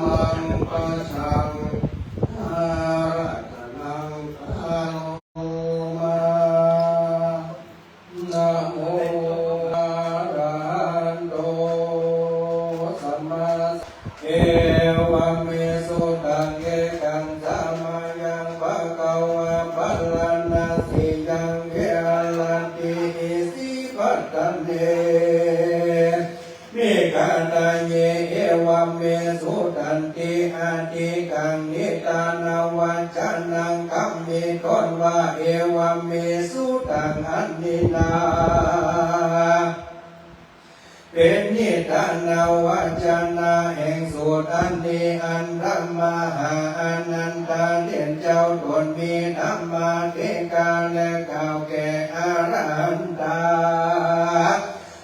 มังปัสสังอารัตนังคาโนมานะโมอะระหะโตสัมมาเอวะเมสุตังเกกังสัมมายังภะคะวะปัลลนะสิยังเกอะลันติอิสิปัตตันเตมิกาตาเยเอวะเมสุตันติอาติกังนิตานาวัจจานังคัมมิตนวะเอวะเมสุตังอันนินาเป็นนิทานาวัจนะแห่งสุตอันนี้อันธรรมหาอนันตาเด่นเจ้าตนมีธรรมะเทกาและก่าวแก่อรหันตา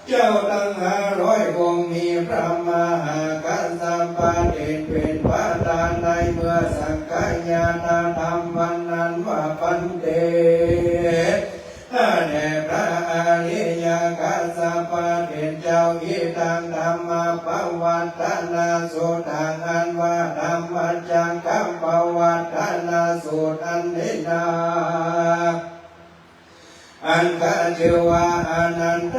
เจ้าตั้ง500 องค์มีพระมหากัสสปะเดชเป็นพระตาในเมื่อสังฆายนาธรรมวันนั้นว่าปันเตแด่พระอริยกัสสปะเป็นเจ้าอิทังธรรมปวัตตนาสูตรอันว่าธรรมจังกัปปวัตตนาสูตรอันนี้นาอันกะชื่อว่าอนันต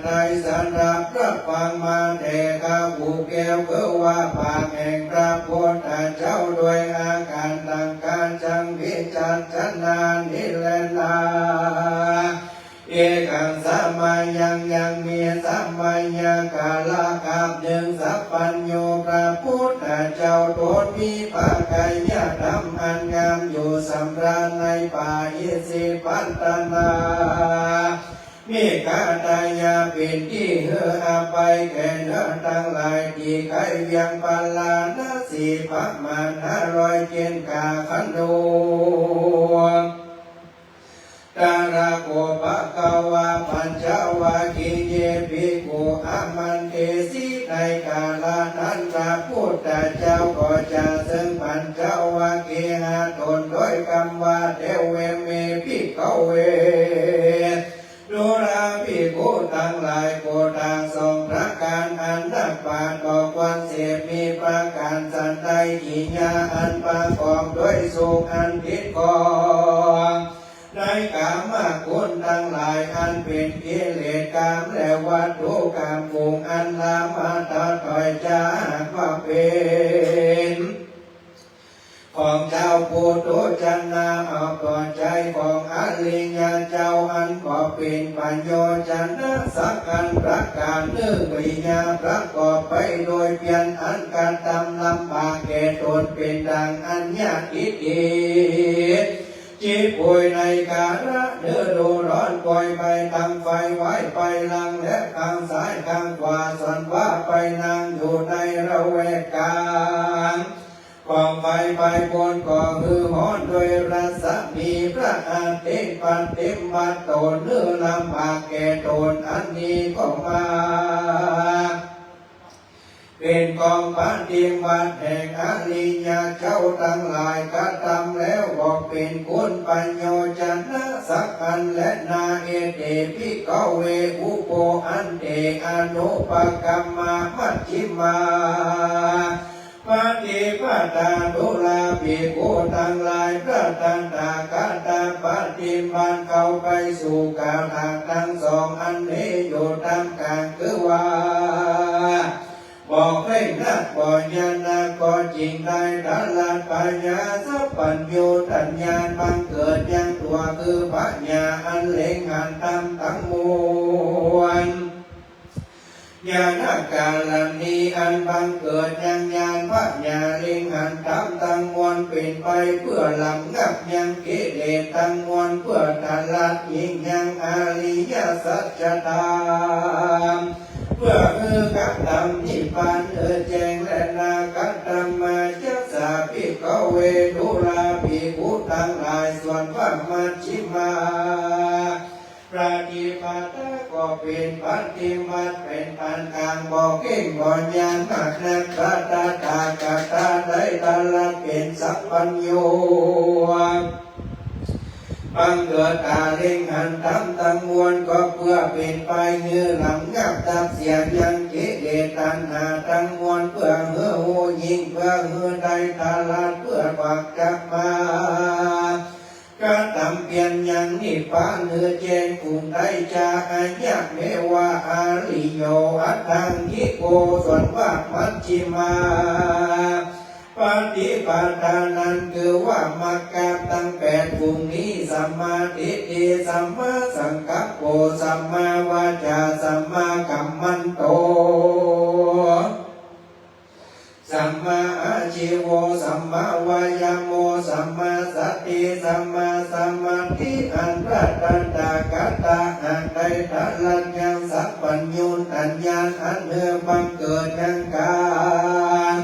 ในสันดับพระปังมาเทกาผู้แก้วคือว่าปากแห่งพระพุทธเจ้าด้วยอาการต่างการจังพิจัรชนานิเลนาเอกังสัมมายังมีสัมมายังกาลกับหนึ่งสัพพัญโยพระพุทธเจ้าโตมีปากายธรรมอันงามอยู่สำราญในป่าอิสิปัตตนามีกาตายาเป็นที่เหืออาไปแก่เนื้อทั้งหลายที่ไกเวียงปาลานาสีพักมัน500เกณฑ์กาขันโดตาราโกปะกวาปัญจวัคคีย์เยภิกขุอามันเทสีในกาลนั้นพระพุทธเจ้าก็จะซึ่งปัญจวัคคีย์หาตนโดยคำว่าเทเวเมภิกขเวดูราภิกขุทั้งหลายโกต่างทรงพระการอันนักปราชญ์บอกวันเสพมีประการสันใดกิญญาอันประกอบด้วยสุขอันติดกองในกามคุณทั้งหลายอันเป็นกิเลสกามและวัตถุกรรมปุงอันลามาตาถอยจาว่าเป็นของเจ้าปุถุชนะเอาต่อใจของอริยเจ้าอันก็เป็นปัญโยชนะสักอันประการหนึ่งปริญญาประกอบไปโดยเพียรอันการทำลำบากแก่ตนเป็นดังอันยากอิทธิจิตป่วยในกาละเดือดูร้อนปล่อยไปทำไฟไว้ไปลังและข้างซ้ายข้างขวาส่วนว่าไปนั่งอยู่ในระแวกกลางกองไฟไปบนก่อฮือฮ้อนโดยรัศมีพระอาทิตย์ปฏิบัติตนเนื้อลำบากแก่ตนอันนี้ก็มาเป็นกองปฏิบัติแห่งอริยเจ้าทั้งหลายกระทำแล้วบอกเป็นคุณปัญโยชนะสักอันและนาเอเตภิกขเวอุโปอันเตอนุปกัมมามัชฌิมาปฏิปทาตุลาภิกขุทั้งหลายพระตันตากตาปฏิบัติเข้าไปสู่กาทางทั้งสองอันนี้อยู่ตามกลางคือว่าบอกให้นักบ่ญาณก็จริงได้ดัลลัดปัญญาสัพพัญโยตัญญาบังเกิดยังตัวคือปัญญาอันเล็งหันตามทั้งมวลญาณกาลนีอันบังเกิดยังญาณปัญญาเล็งหันตามทั้งมวลเป็นไปเพื่อลำงับยังกิเลสทั้งมวลเพื่อดัลลัดยิ่งยังอริยสัจธรรมเพื่อคือการทำนิพพานแจ้งและนาการธรรมจักษาภิกขเวดุราภิกขุทั้งหลายส่วนพระมัชฌิมาปฏิปทาก็เป็นปฏิบัติเป็นปานกลางบอกเก่งบ่ญาณมากนักตาตากตาได้ตาละเป็นสัพพัญโยบังเกิดอาเร่งหันทำตั้งมวลก็เพื่อเป็นไปเนื้อหลังงับตับเสียงยังกิเลสตัณหาตั้งมวลเพื่อเหือโหยิ่งเว วักจักมาก็ทำเพียงอย่างนิพพานเนื้อแจงกรุงได้จาอาญะเมวะอาริโยอัตถังยิโกส่วนว่ามัชชิมาปฏิปทานั้นคือว่ามรรคตั้งแปดกลุ่มนี้สัมมาทิฏฐิสัมมาสังกัปโปสัมมาวาจาสัมมากัมมันโตสัมมาอาชีโวสัมมาวายาโมสัมมาสติสัมมาสมาธิอันรัตตากัตตาอันใดทัลลัญญังสัพพัญญูตัญญาอันเนื้อบังเกิดยังการ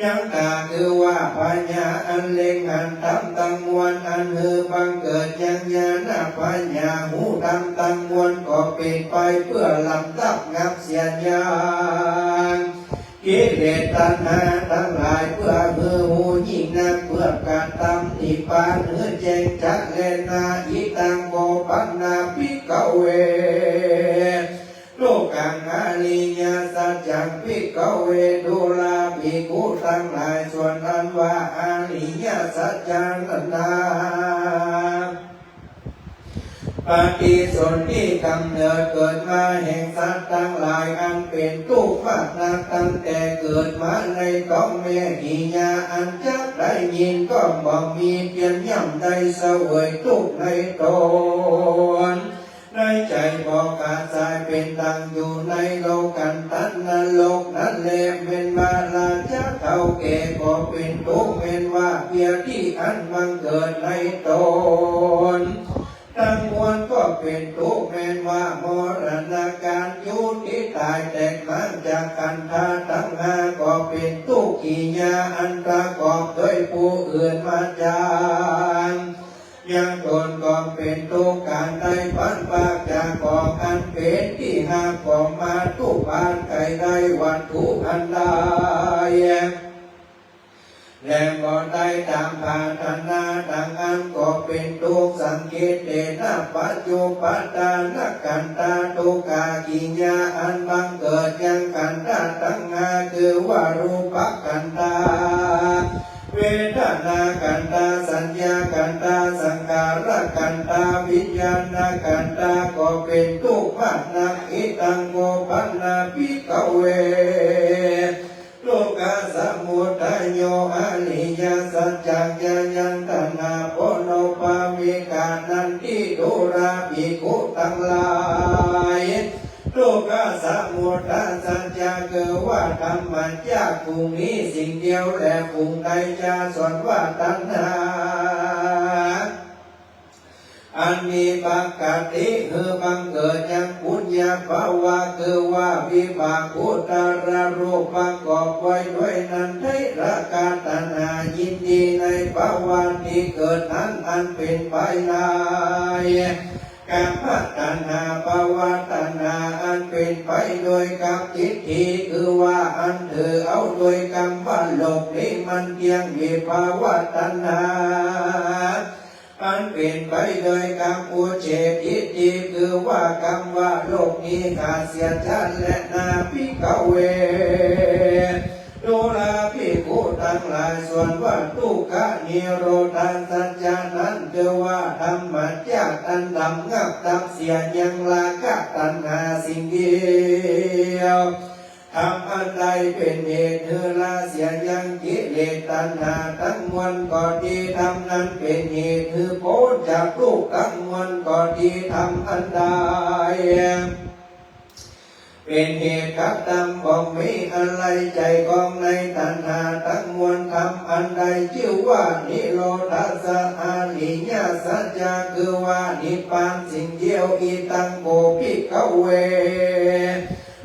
ยังตาคือว่าปัญญาอันเล็งอันทำตั้งมวลอันเนื้อบังเกิดยังญาณปัญญาหูทำตั้งมวลก็เป็นไปเพื่อลำดับงับเสียญาณกิเลสตัณหาทั้งหลายเพื่อมือหูยิ่งนักเพื่อการทำนิพพานเนื้อแจงจักเลนาอิตังโมปันนาภิกขเวโลกังอาลิยาสัจจังภิกขเวดุลาภิกขุทั้งหลายส่วนนั้นว่าอาลิยสัจจังนั้นนาปฏิสนธิกำเนิดเกิดมาแห่งสัตว์ทั้งหลายอันเป็นทุกข์มากนักตั้งแต่เกิดมาในท้องแม่หิยาอันจักได้ยินก็บ่มีเพียงย่ำได้เสวยทุกข์ในตนในใจบอกขาดสายเป็นดังอยู่ในโลกันตันนรกนั้นแลเป็นบาลาจะเท่าแก่ก็เป็นทุกข์เป็นว่าเพียที่อันบังเกิดในตนทั้งมวลก็เป็นทุกข์แม้ว่ามรณะการยุติตายแตกมันจากกันธาตุทั้งห้าก็เป็นทุกข์กิยาอันประกอบด้วยผู้อื่นมาจางยังตนก็เป็นทุกข์การได้พันปากจากกองอันเป็นที่หาของมาทุกบานไกลได้วัตถุอันใดและก็ได้ตามภาธนาดังอันก็เป็นทุกสังเกตเดนะปัจจุปัตตานักกันตาทุกขากิญญาอันบังเกิดยังกันตาตั้งหาคือว่ารูปกันตาเวทนากันตาสัญญากันตาสังขารกันตาวิญญาณกันตาก็เป็นทุกข์มากนักอิตังโกปันนาภิกขเวโลกาสมุทัยโยอริยสัจจังญาญังตัณหาโพโนภาวิกานันทิดุราภิกขุทั้งหลายโลกาสมุทัยสัจจะคือว่าธรรมะจากกลุ่มนี้สิ่งเดียวและกลุ่มใดจะสอนว่าตัณหาอันมีปกติคือบังเกิดยังปุญญาภาวะคือว่าวิบากอุตระรูปประกอบไว้ด้วยนันทิราคะตัณหายินดีในภาวะที่เกิดนั้นอันเป็นไปได้กรรมตัณหาภาวะตัณหาอันเป็นไปโดยกับทิฏฐิคือว่าอันถือเอาโดยกรรมว่าโลกนี้มันเที่ยงวิภาวะตัณหาอันเป็นไปโดยกรรมอุเฉทิฏฐิคือว่ากรรมว่าโลกนี้ขาดเสียชาติและนาภิกขเวดุราภิกขุทั้งหลายส่วนว่าทุกขนิโรธาสัจจานั้นคือว่าธรรมจักอันดำงับดับเสียยังราคะตัณหาสิ่งเดียวทำอันใดเป็นเหตุคือละเสียยังกิเลสตัณหาทั้งมวลก็ดีทำนั้นเป็นเหตุคือพ้นจากทุกข์ทั้งมวลก็ดีทำอันใดเป็นเหตุกับตามบอกมีอะไรใจกองในตัณหาทั้งมวลทำอันใดชื่อว่านิโรธาสะอาริยสัจจะคือว่านิพพานสิ่งเดียวอีตังโกภิกขเว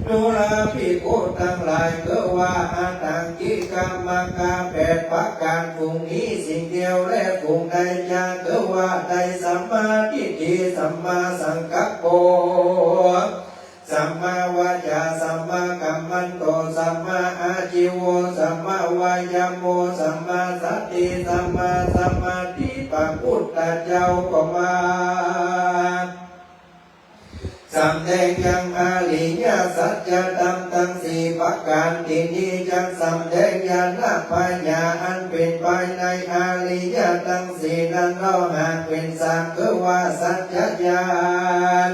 ดุราภิกขุทั้งหลายคือว่าอาตังกิกรรมกาแปดประการกลุ่มนี้สิ่งเดียวและกลุ่มใดจะคือว่าใดสัมมาทิฏฐิสัมมาสังกัปโปสัมมาวาจาสัมมากัมมันโตสัมมาอาชีวสัมมาวายาโมสัมมาสติสัมมาสมาธิปัจพุทธเจ้าก็มาสำแดงยัง อาริยสัจจะธรรมทั้งสี่ประการที่นี้จักสำแดงญาณปัญญาอันเป็นไปในอาริยทั้งสี่นั้นเราหากเป็นสามคือว่าสัจจญาณ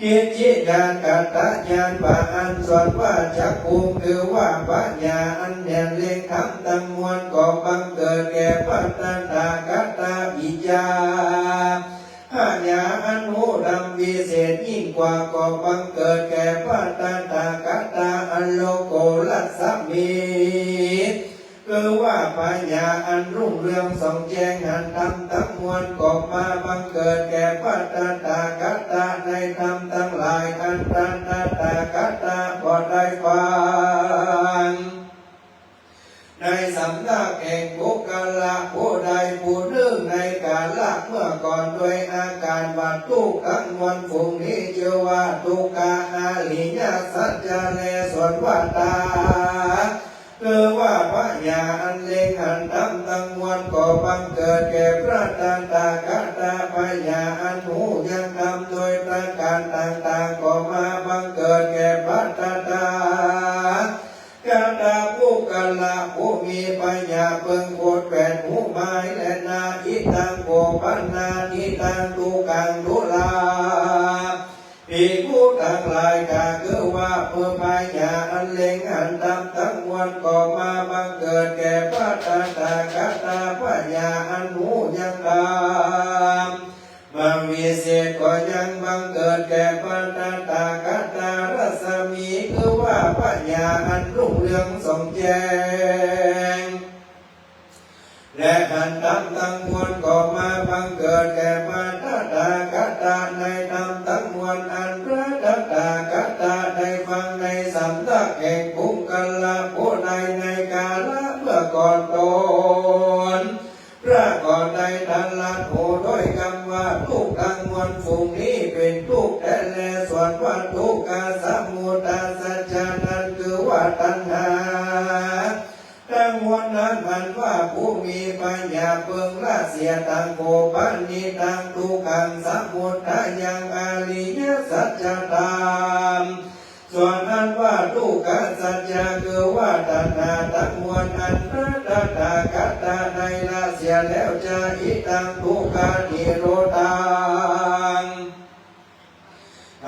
กิจจิญาณกัตตญาณปะอันส่วนว่าจักขุคือว่าปัญญาอันเด่นเล็กธรรมทั้งมวลก็บังเกิดแก่ปัตตากัตตาปิจาปัญญาอันหูดำวิเศษยิ่งกว่าก็บังเกิดแก่ปัตตากัตตาอันโลโกลัสสมิคือว่าปัญญาอันรุ่งเรืองส่องแจ้งหันธรรมทั้งมวลก็มาบังเกิดแก่ปัตตากัตตาในธรรมทั้งหลายอันปัตตากัตตาพอได้ฟังในสำนักแห่งบุคละผู้ใดผู้หนึ่งในกาลเมื่อก่อนด้วยอาการว่าทุกข์ทั้งมวลฝูงนี้ชื่อว่าทุกขาอาริยสัจจะแลส่วนวัตตาคือว่าปัญญาอันเล็งหันธรรมทั้งมวลก็บังเกิดแก่พระตกัตตาปัญญาอันหูยังทำโดยประการต่างๆก็มาบังเกิดแก่พระตกัตตาผู้กัลละผู้มีปัญญาเพิ่งโคตรแปดหูไม้และนาทิตังโกปันนาทิตังตุกังตุลาภิกขุทั้งหลายก็คือว่าเพื่อปัญญาอันเล็งหันธรรมทั้งมวลก็มาบังเกิดแก่พระตกัตตาปัญญาอันหูยังดำบางวิเศษก็ยังบังเกิดแก่พระตกัตตารัศมีคือว่าปัญญาอันรุ่งเรืองส่องแจ้งและอันธรรมทั้งมวลก็มาบังเกิดแก่พระตกัตตาในธรรมทั้งมวลอันพระตกัตตาได้ฟังในสำนักแห่งภูมิกัลละผู้ใดในกาลเมื่อก่อนตนพระก่อนใดทันละโหโดยคำว่าทุกข์ทั้งมวลฝูงนี้เป็นทุกข์แต่แลส่วนว่าทุกขสมุทัยสัจจะนั้นคือว่าตัณหาทั้งมวลนั้นมันว่าผู้มีปัญญาเบิ่งละเสียตังโกปันนิตังทุกขังสมุทัยยังอริยสัจจะธรรมส่วนนั้นว่าทุกขสัจจะคือว่าตัณหาทั้งมวลอันพระตกัตตาในละเสียแล้วจะอิตังทุกขานิโรธัง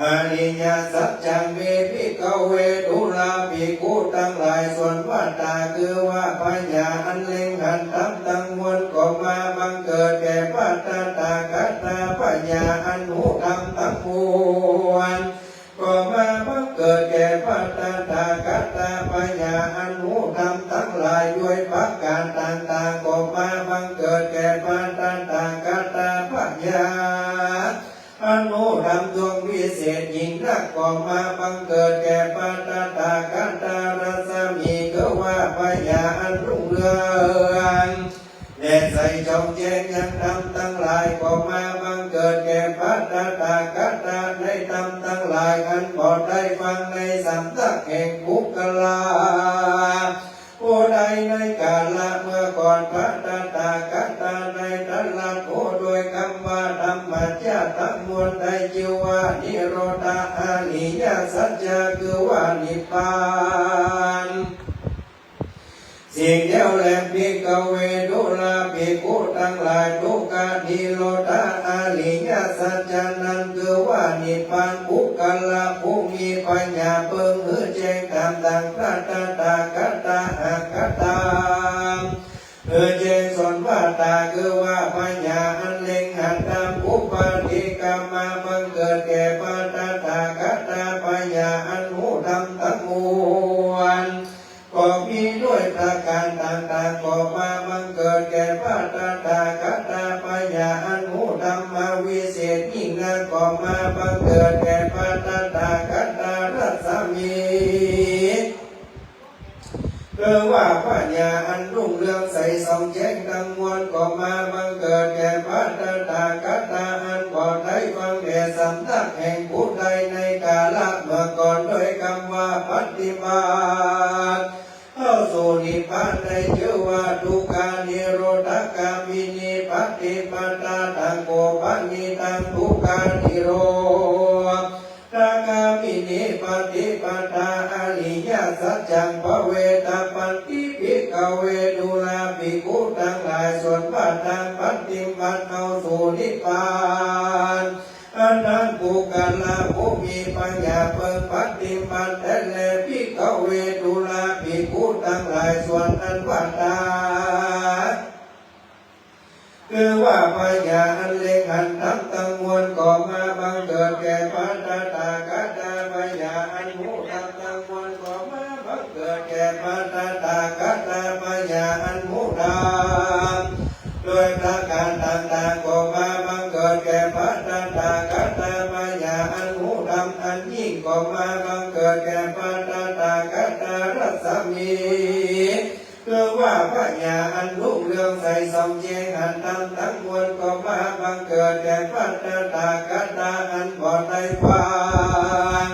อริยสัจจังเมภิกขเวดุลาภิกขุทั้งหลายส่วนวัตตาคือว่าปัญญาอันเล็งหันธรรมทั้งมวลก็มาบังเกิดแก่ปัตตากัตตาปัญญาอันหูธรรมทั้งมวลก็มาบังเกิดแก่ปัตตากัตตาปัญญาอันหูธรรมทั้งหลายด้วยประการต่างๆก็มาบังเกิดแก่ปัตตากัตตาปัญญาอนุธรรมดวงวิเศษยิ่งนักก็มาบังเกิดแก่ปัตตากัตตารัศมีก็ว่าปัญญาอันรุ่งเรืองและใส่จงแจ้งยังธรรมทั้งหลายก็มาบังเกิดแก่ปัตตากัตตาในธรรมทั้งหลายอันพอได้ฟังในสำนักแห่งบุคลาผู้ใดในกาลเมื่อก่อนพระตกัตตาในทันละโหโดยคำว่าธรรมชาติทั้งมวลได้ชื่อว่านิโรธาอริยสัจจะคือว่านิพพานสิ่งเดียวแลภิกขเวดุลาภิกขุทั้งหลายทุกขานิโรธาอริยสัจจะนั้นคือว่านิพพานบุคลาผู้มีปัญญาเบิ่งหือแจ้งตามดังพระตกัตตากัตตาแจ้งส่วนวัตตาคือว่าปัญญาอันเล็งหันธรรมอุปาทิกรรมาบังเกิดแก่ปัตตากัตตาปัญญาอันหูธรรมทั้งมวลก็มีด้วยประการต่างๆก็มาบังเกิดแก่ปัตตากัตตาปัญญาอันหูธรรมวิเศษยิ่งนักก็มาบังเกิดแก่ปัตตากัตตารัศมีคือว่าปัญญาอันรุ่งเรืองใสส่องแจ้งทั้งมวลก็มาบังเกิดแก่ปัตตากัตตาอันพอได้ฟังแก่สำนักแห่งผู้ใดในกาลเมื่อก่อนด้วยคำว่าปฏิบัติเข้าสู่นิพพานในชื่อว่าทุกขานิโรธกามินีปฏิปทาตังโกปันนิตังทุกขานิโรธกามินี ส่วนอันวัฏฏาคือว่าพญาอันเล็กหันทำตั้งมวลก่อมาบังเกิดแก่ปัตตาตากาตาพญาอันหูทำตั้งมวลก่อมาบังเกิดแก่ปัตตาตากาตาพญาอันหูดำโดยประการต่างๆก่อมาบังเกิดแก่ปัตตาตากาตาพญาอันหูดำอันยิ่งก่อมาบังเกิดแก่ปัตตาตากาตารัศมีคือว่าพระญาอันรุ่งเรืองใสส่องแจ้งหันทำทั้งมวลก็มาบังเกิดแก่ปัตตาตากาตาอันบอดได้ฟัง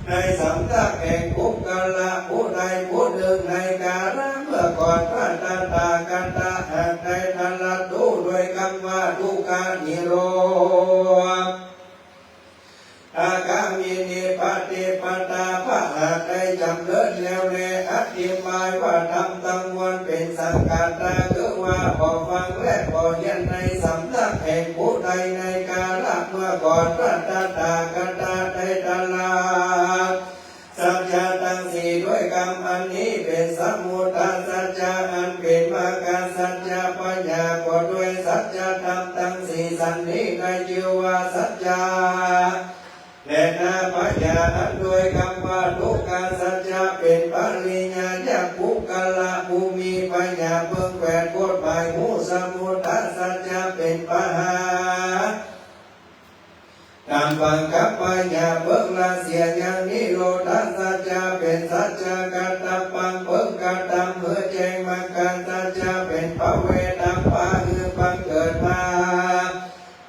ในสำนักแห่งภูกละผู้ใดผู้หนึ่งในกาลเมื่อก่อนปัตตาตากาตาหากได้ทันละดูด้วยคำว่าทุกขานิโรธอากามินิปฏิปตาพระหากได้จำเลิศแล้วแลอธิบายว่าทำตั้งมวลเป็นสังกัดตาคือว่าพอฟังและพอเรียนในสำนักแห่งผู้ใดในกาลเมื่อก่อนพระตาตากตาได้ตลาดสัจจะทั้งสี่ด้วยกรรมอันนี้เป็นสมุทัยสัจจะอันเป็นมรรคสัจจะปัญญาก็ด้วยสัจจะธรรมทั้งสี่สันนิในชื่อว่าสัจจะและนาปัญญาอันด้วยคำว่าทุกขาสัจจะเป็นปริญญาญาภูกละภูมิปัญญาเบื้องแปดกฎหมายหูสมุทัยสัจจะเป็นปหาการบังคับปัญญาเบื้องละเสียอย่างนิโรธสัจจะเป็นสัจจะกัตตปังเบื้องกัตตเมื่อแจ้งมรรคสัจจะเป็นภเวตัมปะคือบังเกิดมา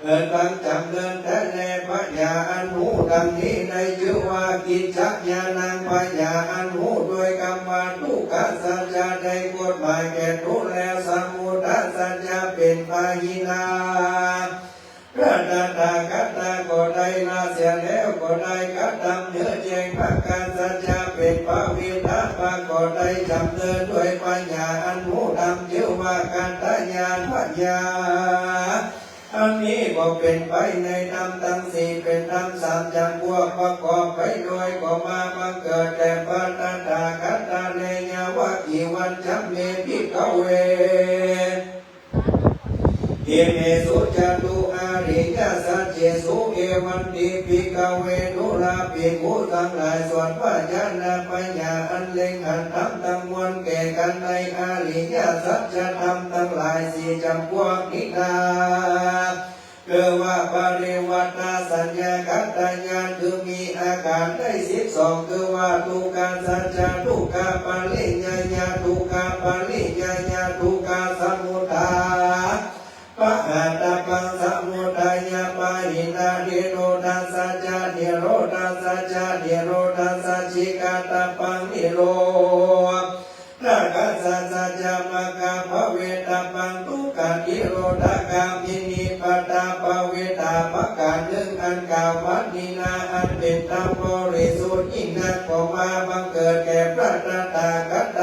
เกิดบังจำเดินแต่ในปัญญาอันหูดังนี้ในชื่อว่ากิจจักญาณังปัญญาอันหูโดยกรรมทุกขสัจจะได้กฎหมายแก่ทุกแล้วสมุทัยสัจจะเป็นปาหินาพระตถาคตก็ได้ละเสียแล้วก็ได้กระทำเนื้อแจ้งภาการสัจจะเป็นปวิทาภาก็ได้จำเดินด้วยปัญญาอันหูดำชื่อว่าการตญาณปัญญาอันนี้ก็เป็นไปในธรรมทั้งสี่เป็นธรรมสามจำพวกประกอบไปโดยก็มาบังเกิดแต่ปัตตาตากาตาเนยาวะกิวันจัมเมพิกเวเอเมสุจตุอาริยสัจเจสุเอวันติภิกเวนุราภิกขุทั้งหลายส่วนปัญญาปัญญาอันเล็งหันทำตั้งมวลแก่กันในอาริยสัจจะทำทั้งหลายสี่จำพวกนิดาคือว่าปริวัตสัญญากัตตญาณคือมีอาการได้12คือว่าทุกขาสัจจะทุกขาปริญญาทุกขาปริญญาทุกขาสมุทัยปะหาตปังสมุทัยปะหินานิโรธาสัจจะนิโรธาสัจจะนิโรธาสัจจิกาตปังนิโรธนาคสัจจะมะกะภเวตปังทุกขานิโรธกามินิปตาภเวตาปะกาหนึ่งอันกาวัดนินาอันเป็นธรรมบริสุทธิ์ยิ่งนักก็มาบังเกิดแก่พระตถาคต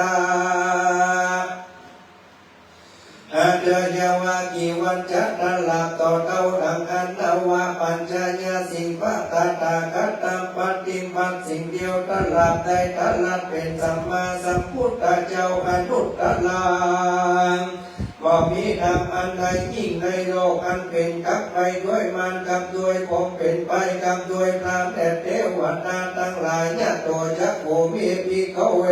อาจยวากิวันจัตตลาต่อเต้าดังอันนาวาปัญจญาสิ่งพระตถาคตปฏิบัติสิ่งเดียวตลาดได้ตลาดเป็นสัมมาสัมพุทธเจ้าอนุตตรังบ่มีธรรมอันใดยิ่งในโลกอันเป็นกับไปด้วยมารกับด้วยคงเป็นไปกับด้วยพรามแต่เทวดาทั้งหลายญาโตจักโขมิภิกขเว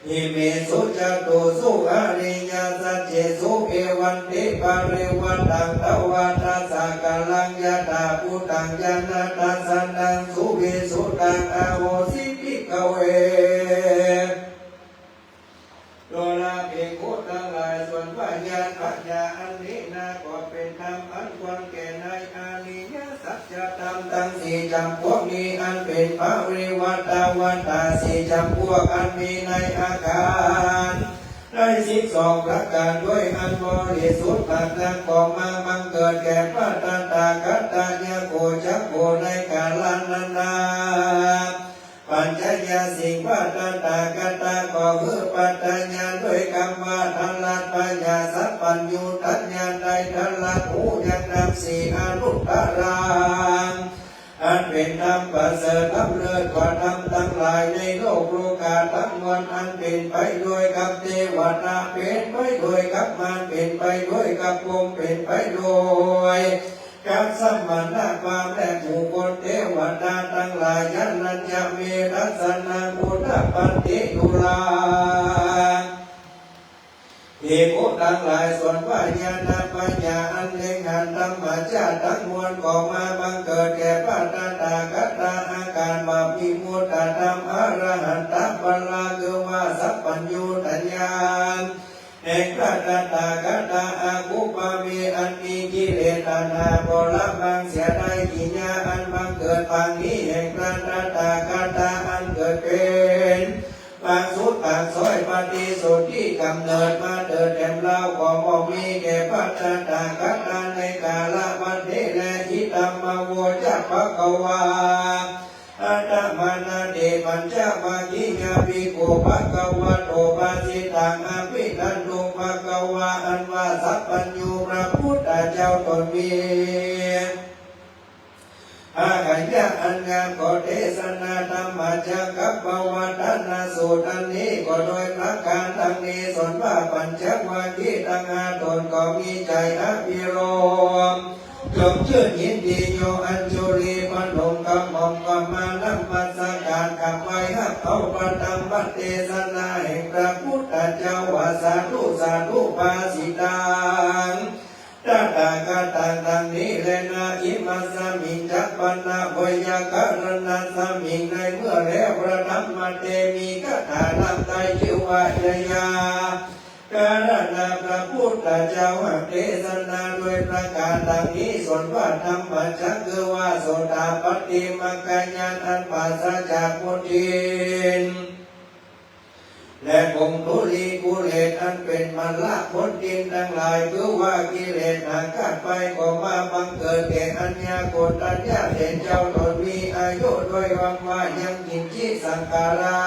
อิเมสุจตุสุอาริยสัจเจสุเอวันติปาริวัตังตวัตสะกลังยะตาพุตังยานาตัสสันตังสุวิสุตังอาโหสิภิกขเวโดลาภิกขุทั้งหลายส่วนปัญญาอันนี้นาก็เป็นธรรมอันควรแก่ในอาริยสัจธรรมทั้งสี่จำพวกนี้อันเป็นภริวัตวัตตาสี่จำพวกอันมีในอาการได้12ประการด้วยอันบริสุทธิ์ตัดนักก็มาบังเกิดแก่พระตถาคตญาโกจักโกในกาลนั้นนาปัญจญาสิ่งพระตถาคตก็คือปัจจญาด้วยกรรมว่าทันลัดปัญญาสัพพัญญูตัญญาได้ทันลัดหูยังนำสี่อนุตตรังอันเป็นธรรมประเสริฐล้ำเลิศกว่าธรรมทั้งหลายในโลกโลกาทั้งมวล รอันเป็นไปด้วยกับเทวดาเป็นไปด้วยกับมารเป็นไปด้วยกับพรหมเป็นไปด้วยกับสัมมาณความและบุคคลเทวดาทั้งหลายยันนัญจะมีรัศนาพุทธปันติยุลาเอกอุทั้งหลายส่วนปัญญาณปัญญาอันเล็งหันธรรมชาติทั้งมวลก็มาบังเกิดแก่ปัตตากัตตาอาการบาปิมุตตะธรรมอรหันตปัลลาคือว่าสัพพัญญูตัญญาแห่งพระตถาคตอากุปามีอันมีกิเลสตัณหาบละบังเสียได้กิญญาอันบังเกิดปางนี้แห่งพระตถาคตอันเกิดเป็นปางสุดปางซอยปฏิสุทธิกำเนิดมาเกิดแห่งเราก็บ่มีแก่พระตถาคตในกาลวันนี้และอิตัมมโวจักภควาอัตมานาเดปัญจวัคคียภิกขุภควโตปาสิตังอภิทันตุภควาอันว่าสัพพัญญูพระพุทธเจ้าตนมีอาขัยะอันงามก็เทศนาธรรมจักกับปวัตนาสูตรอันนี้ก็โดยประการทั้งนี้ส่วนว่าปัญจวัคคีย์ทั้งห้าตนก็มีใจอภิรมย์จงชื่นยินดีโยอัญชุลีพนมกำมอมกำมานับมัสการขับไว้หักเอาปธรรมเทศนาแห่งพระพุทธเจ้าวาสาธุสาธุภาสิตังตถาคตตังนี้เลนะอิมัสสมิงจักปันนาพยากรณะสมิงในเมื่อแล้วพระธรรมเตมีคาถาลำไตชื่อว่าเยยาการณาพระพุทธเจ้าเทศนาโดยประการดังนี้ส่วนว่าธรรมจักคือว่าโสดาปัตติมัคคญาณอันปราศจากมลทินและคงทุลีกุเลสอันเป็นมันละพ้นดินทั้งหลายคือว่ากิเลสหากาดไปก็มาบังเกิดแก่อัญญาโกฏัญญาเห็นเจ้าตนมีอายุโดยวังว่ายังกินจิสังการา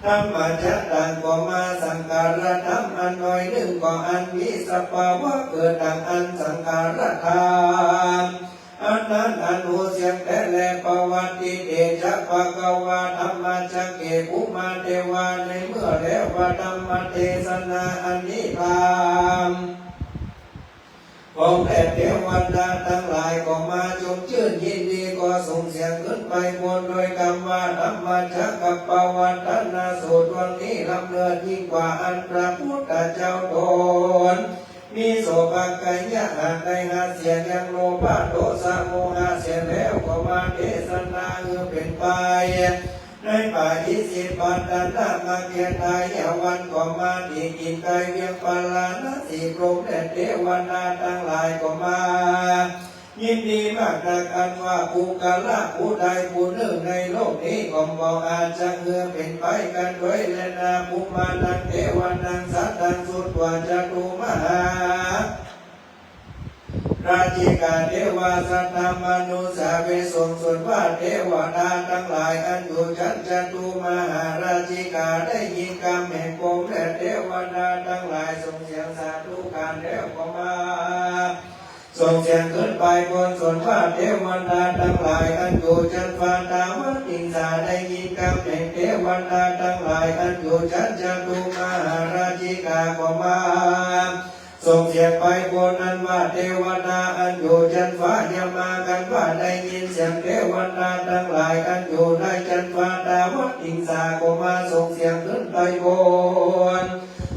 ธรรมจักตังก็มาสังการะธรรมอันน้อยหนึ่งก็อันมีสภาวะเกิดดังอันสังการะธรรมอันนั้นอนุเสียงแต่แลปวัติเดชะภะคะวะธรรมจักเกปุมาเทวาในเมื่อแล้วว่าธรรมเทศนาอันนี้ตามองค์เทวดาทั้งหลายก็มาจงชื่นยินดีก็ส่งเสียงขึ้นไปบนโดยคำว่าธรรมจักกับปวัตนาสูตรวันนี้ลำเนินยิ่งกว่าอันพระพุทธเจ้าตนมีโสภกายะอันใดหาเสียยังโลภะโทสะโมหะเสียแล้วก็มาเทศนาเป็นไปในป่าอิสิปัตตนามาเกียรติยาวันก็มาดีกินไก่เวียงปลาณสีพรหมและเทวดาทั้งหลายก็มายินดีมากนักอันว่าผู้กาละผู้ใดผู้หนึ่งในโลกนี้ก็บอกอาจจะเป็นไปกันด้วยและนาภูมานังเทวนังสัตตังสุตวาจตุมหาราชิกาเทวาสัตตมนุสาเวสงส่วนว่าเทวดาทั้งหลายอันอยู่ชั้นจตุมหาราชิกาได้ยินคำแห่งพรหมและเทวดาทั้งหลายส่งเสียงสาธุการแล้วก็มาส่งเสียงขึ้นไปบนส่วนว่าเทวดาทั้งหลายอันอยู่ชั้นฟ้าดาวดินสาได้ยินคำแห่งเทวดาทั้งหลายอันอยู่ชั้นจตุมหาราชิกาก็มาส่งเสียงไปบนนั้นว่าเทวดาอันอยู่ชั้นฟ้าอย่ามากันว่าได้ยินเสียงเทวดาทั้งหลายอันอยู่ในชั้นฟ้าดาวดินสาก็มาส่งเสียงขึ้นไปบน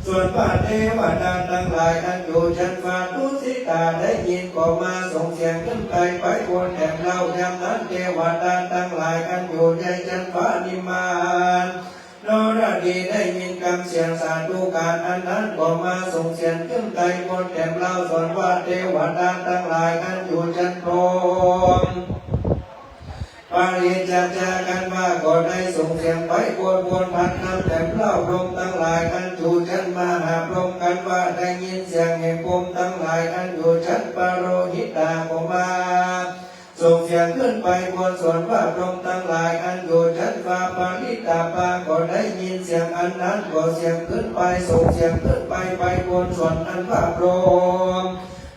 ส่วนว่าเทวดาทั้งหลายอันอยู่ชั้นฟ้าทุสิตาได้ยินก็มาส่งเสียงขึ้นไปบนแห่งเราอย่างนั้นเทวดาทั้งหลายอันอยู่ในชั้นฟ้านิมานนรดีได้ยินคำเสียงสาธุการอันนั้นก็มาส่งเสียงขึ้นไปบนแห่งเราส่วนว่าเทวดาทั้งหลายอันอยู่ชั้นพรหมปาริจจากันว่าก็ได้ส่งเสียงไปบนพันน้ำแต่เล่าพรหมทั้งหลายอันอยู่ชั้นมหาพรหมกันว่าได้ยินเสียงแห่งพรหมทั้งหลายอันอยู่ชั้นปโรหิตาก็มาส่งเสียงขึ้นไปบนส่วนว่าพรหมทั้งหลายอันอยู่ชั้นฟ้าปาริตาปาก็ได้ยินเสียงอันนั้นก็เสียงขึ้นไปส่งเสียงขึ้นไปบนส่วนอันว่าพรหม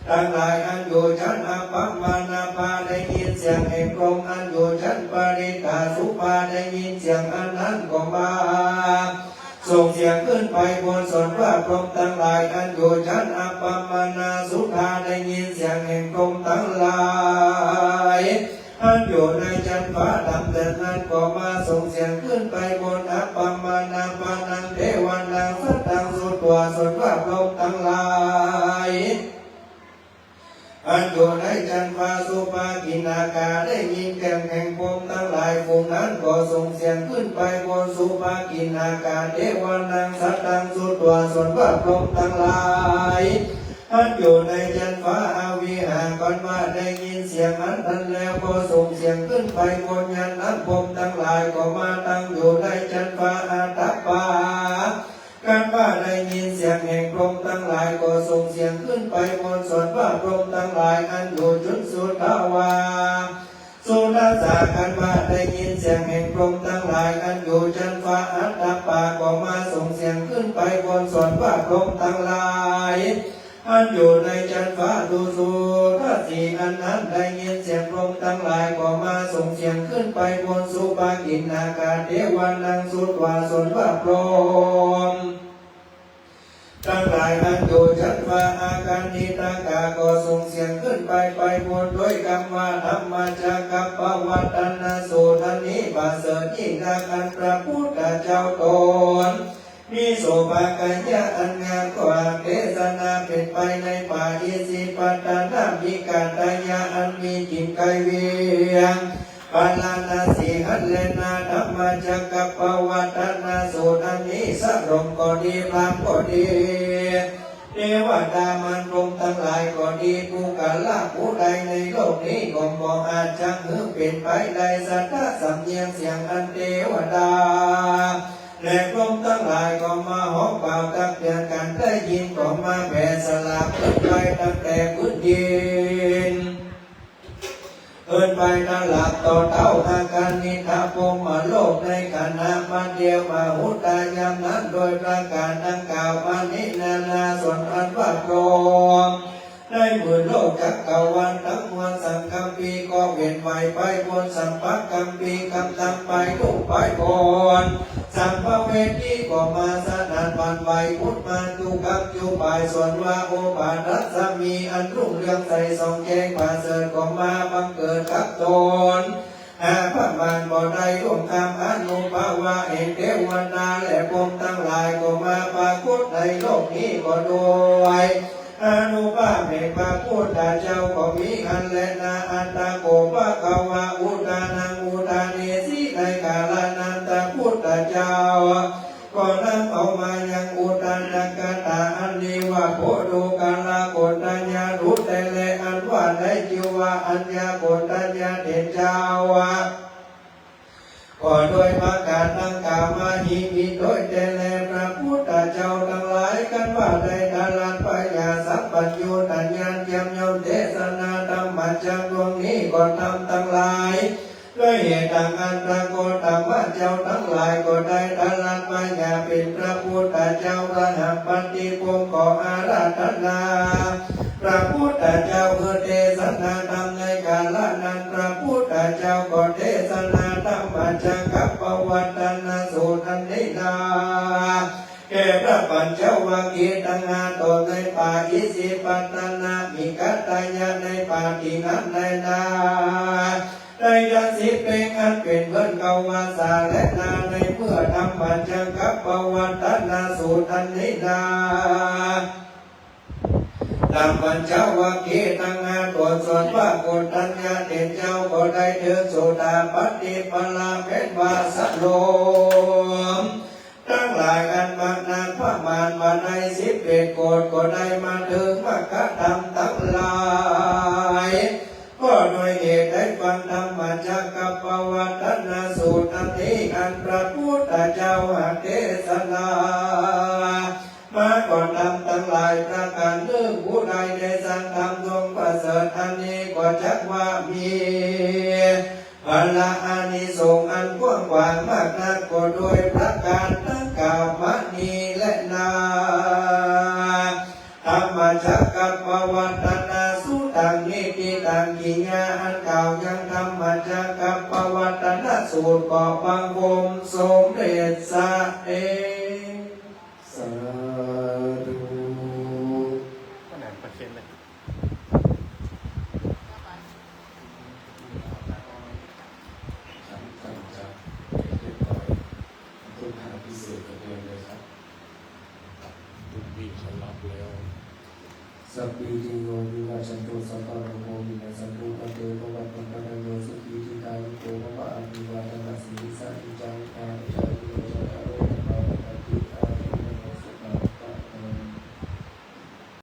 ทั้งหลายอันอยู่ชั้นอปัมมานาภาได้ยินเสียงแห่งพรหมอันอยู่ชั้นปาริตาสุภาได้ยินเสียงอันนั้นก็มา สียงขึ้นไปบนสนว่าพรหมทั้งหลายอันอยู่ชั้นอัปปมานาสุธาได้ยินเสียงแห่งพรหมทั้งหลายอันอยู่ในจันฟ้าดำเดินนั้นก็มาส่งเสียงขึ้นไปบนอัปปมานาปานังเทวันนางสัตตังสุตวาสนว่าพรหมทั้งหลายอันอยู่ในจันฟ้าสุภากินากาได้ยินแก่งแห่งพรหมทั้งหลายฝูงนั้นก็ส่งเสียงขึ้นไปบนสุภากินากาเทวานังสัตตังสุตวาสนว่าพรหมทั้งหลายอันอยู่ในจันฟ้าอาวิหาก่อนว่าได้ยินเสียงนั้นแล้วก็ส่งเสียงขึ้นไปบนยันนั้นพรหมทั้งหลายก็มาตั้งอยู่ในจันฟ้าอาตัปปาการว่าได้ยินเสียงแห่งพรหมทั้งหลายก็ส่งเสียงขึ้นไปบนสวรรค์ว่าพรหมทั้งหลายอันอยู่จุดสุทาวาสุนัสสาการว่าได้ยินเสียงแห่งพรหมทั้งหลายอันอยู่จันฟ้าอัตตปาก็มาส่งเสียงขึ้นไปบนสวรรค์ว่าพรหมทั้งหลายอันอยู่ในจันฟ้าดูสูถ้าสี่อันนั้นได้ยินเสียงพรหมทั้งหลายก็มาส่งเสียงขึ้นไปบนสุภากินากาเทวานังสุตวาสนว่าพรหมทั้งหลายอันอยู่จันฟ้าอาการนิตากาก็ส่งเสียงขึ้นไปบนด้วยคำว่าธรรมจักรปวัตนาสูตรนี้บาเสริฐยิ่งนักอันพระพุทธเจ้าตนมีโสภากัญญาอันงามกว่าเทศนาเป็นไปในป่าอิสิปตนามีการตายาอันมีจิตไกเวียงปาลานาสีหันเลนาธรรมจักรปวัตนาสูตรนี้สรมก็ดีพรามก็ดีเทวดามันพรหมทั้งหลายก็ดีผู้กาละผู้ใดในโลกนี้ก็มองอาจจะหือเป็นไปได้สัทธะสำเนียงเสียงอันเทวดาและพรหมทั้งหลายก็มาห้องเป่าตักเตือนกันได้ยินก็มาแผ่สลากขึ้นไปตั้งแต่พื้นดินเอินไปนหลับต่อเต้าอาการนิทาพรหมโลกในขณะมาเดียวมาหุตายามนั้นโดยประการดังกล่าวมานินานาส่วนอันว่าพรหมได้หมื่นโลกจักรวาลทั้งมวลสังคัมปีก็เวียนไปบนสัมปักคัมปีคำทำไปลูกไปบนสัมภเวทีก็มาสนานบันใบพุทธมาตุกับจูปายส่วนว่าโอปาทัสสามีอันรุ่งเรืองใสสองแจงป่าเสริฐก็มาบังเกิดกับตนพระบานบ่ได้ร่วมคำอนุภาวะเอกเทวนาและพรหมทั้งหลายก็มาปรากฏในโลกนี้ก็ด้วยอนุภาพแห่งพระพุทธเจ้าก็มีอันและนาอันตาโกภะคะวะอุทานังอุทาเนสิในกาลนันตพุทธเจ้าก็นำเอามายังอุทานกตาอันนี้ว่าโพธุกาลโกฏัญญาดุจแต่และอันว่าได้จิวะอัญญาโกฏัญญาเด่นเจ้าวะก็โดยประการดังกล่าวมาหิมิโดยแต่แลพระพุทธเจ้าทั้งหลายกันว่าได้ดารันปัญญาสัพพัญญูตัญญาเทียมโยนเทศนาธรรมจักรดวงนี้ก็ทำทั้งหลายด้วยเหตุดังอันปรากฏธรรมเจ้าทั้งหลายก็ได้ดารันปัญญาเป็นพระพุทธเจ้าพระหัตถ์ปฏิภพขออาราธนาพระพุทธเจ้าเพื่อเทศนาธรรมในกาลนั้นพระพุทธเจ้าก็เทศนาธรรมจักรปวัตนาสูตรอันนี้นาแก่พระปัญจวัคคีย์ทั้งห้าตนในป่าอิสิปตนามีกัตตายะในป่าที่นั้นในนาได้ยันสิเป็นอันเป็นเพื่อนเกาวาสาและนาในเมื่อทำปัญจกัปปวัตนาสูตรอันนี้นาตามปัญจวัคคีย์ทั้งห้าตนส่วนว่าโกฏัญญาเด่นเจ้าก็ได้เดินโสดาปัตติปลาเพชรวาสโลมทั้งหลายอันมากนานพระมารมาใน11 โกฏก็ได้มาถึงมรรคธรรมทั้งหลายก็โดยเหตุได้ฟังธรรมจักรปวัตนาสูตรอันนี้อันพระพุทธเจ้าเทศนามาก่อนทำทั้งหลายประการเรื่องผู้ใดได้สร้างธรรมดวงประเสริฐอันนี้ก็จักว่ามีพละอานิสงส์อันกว้างขวางมากนักก็โดยประการทั้งกล่าวมานีและนาธรรมจักรปวัตนาสูตรต่างนิติต่างกิญาอันกล่าวยังธรรมจักรปวัตนาสูตรก็บังคมสมเด็จพระเอง สัพพิติโยวิวัชชันตุสัพพะโรโควินัสสันตุปะเตภวัตตังกะโยสุขีติกายุโกภวะอภิวาทนาสีสันติจังกา